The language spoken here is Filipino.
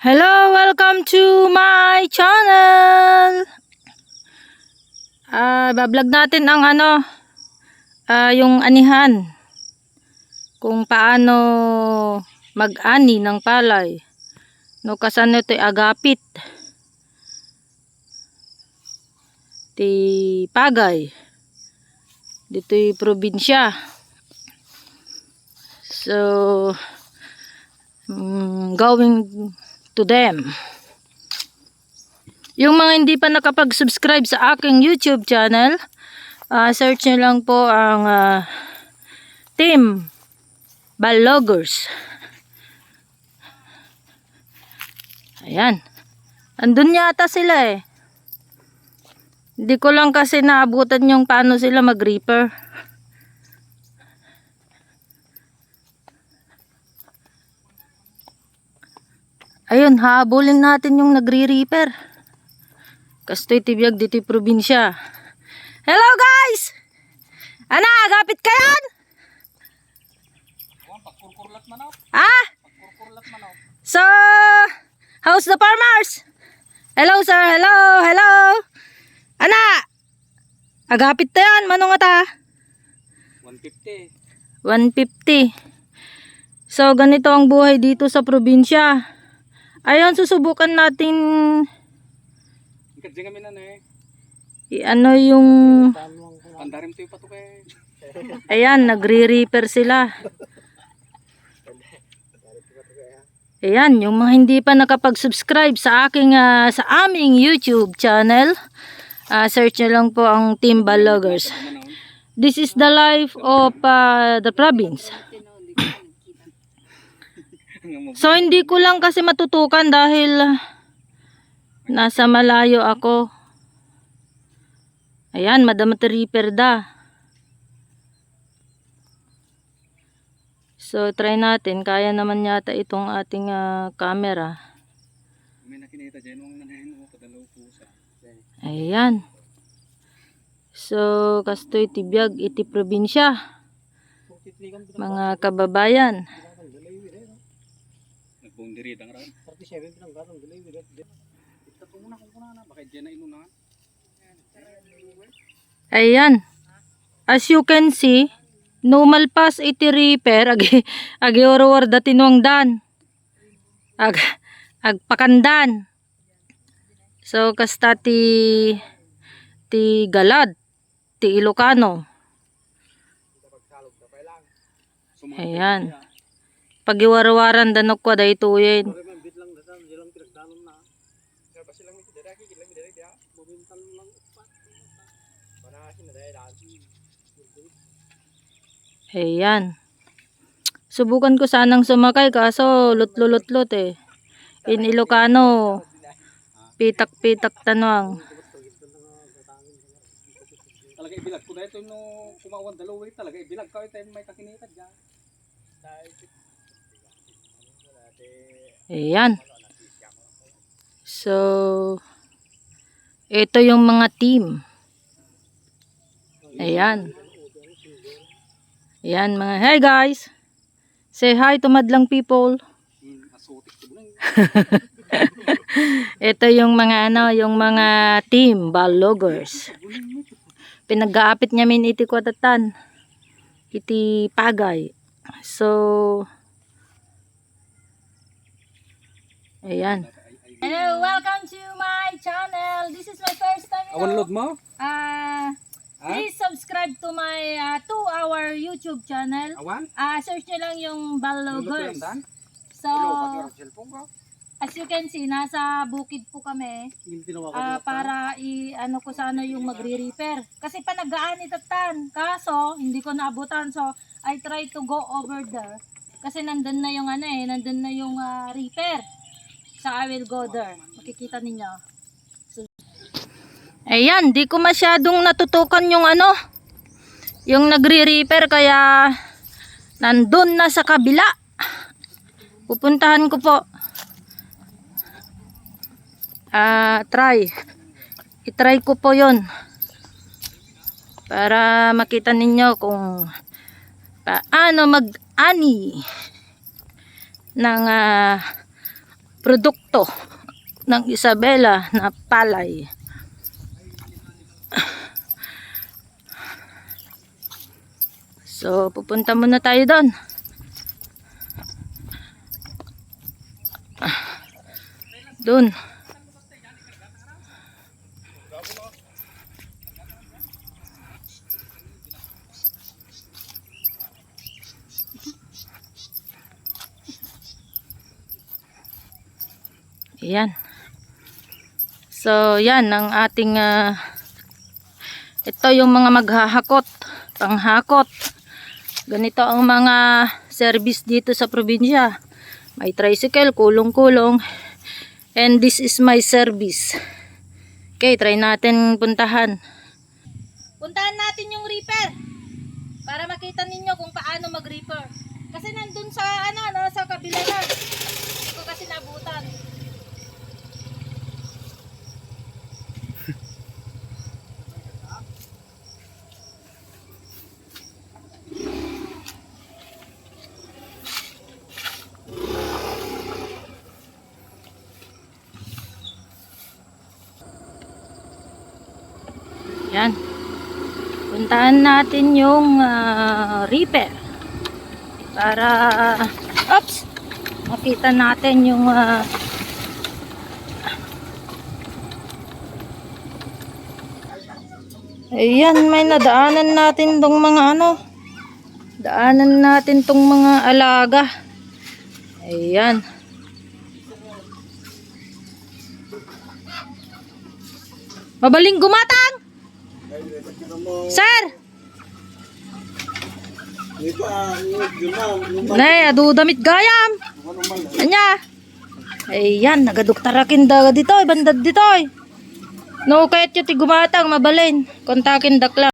Hello, welcome to my channel. Bablog natin ang yung anihan. Kung paano mag-ani ng palay. No kasano ito'y agapit. Ti Pagay. Dito'y probinsya. So, going to them. Yung mga hindi pa nakapag-subscribe sa aking YouTube channel, search nyo lang po ang Team Balogers. Ayan. Andun yata sila eh. Hindi ko lang kasi naabutan yung paano sila mag-reaper. Ayun, habulin natin yung nagre-reaper. Kastoy tibiyag dito'y probinsya. Hello guys! Ana, agapit ka yan? Ah? So, how's the farmers? Hello sir, hello, hello. Ana, agapit ta yan, manong ata? 150. 150. So, ganito ang buhay dito sa probinsya. Ayun, susubukan natin ano yung ayan, nagre-reaper sila. Ayan, yung mga hindi pa nakapag-subscribe sa aming YouTube channel, search nyo lang po ang Team Balogers. This is the life of the province. So hindi ko lang kasi matutukan dahil nasa malayo ako. Ayan, Madam Reaper da. So try natin, kaya naman yata itong ating camera. Ayan. So kastoy tibiyag iti probinsya. Mga kababayan. Ayan. As you can see, numalpas iti reaper agi oro datinong dan. Agpakandan. So kasta ti Galad, ti Ilocano. Ayan. Pagiwarawaran danok ko day tuyen. Ayan. Subukan ko sanang sumakay kaso lutlulutlot eh. In Ilocano, pitak-pitak tanwang. Talaga ibilag ko dahil ito no kumawan dalawa talaga ibilag ka ito may kakinitad dyan. Ayan. So, ito yung mga team. Ayan. Ayan mga, hey guys. Say hi to madlang people. Ito yung mga yung mga Team Balogers. Pinag-aapit namin iti kwatatan. Iti Pagay. So, ayan. Hello, welcome to my channel. This is my first time. Awan load mo? Please subscribe to my our YouTube channel. Awan? Search nyo lang yung Balogers. So, as you can see, nasa bukid po kami. Para ano ko sana yung magre-reaper. Kasi pa nag-aani tatan. Kaso, hindi ko naabutan. So, I try to go over there. Kasi nandun na yung nandun na yung reaper. So, I will go there. Makikita ninyo. So, ayan, di ko masyadong natutukan yung yung nagre-reaper kaya nandun na sa kabila. Pupuntahan ko po. I-try ko po yon para makita ninyo kung paano mag-ani ng produkto ng Isabela na palay. So, pupunta muna tayo doon. Doon. Ayan. So, yan ang ating ito yung mga maghahakot, panghakot. Ganito ang mga service dito sa probinsya. May tricycle, kulong-kulong. And this is my service. Okay, try natin puntahan. Puntahan natin yung reaper para makita ninyo kung paano mag-reaper. Kasi nandun sa sa kabila na. Hindi ko kasi nabutan. Yan. Puntahan natin yung reaper para makita natin yung ayan, may nadaanan natin tong mga daanan natin tong mga alaga. Ayan. Mabaling gumatang! Sir! Nay, adu damit gayam. Anya? Ayan, nagaduktarakin daga dito, bandad dito. No, kahit yung tigumatang, mabalin. Kontakin dakla.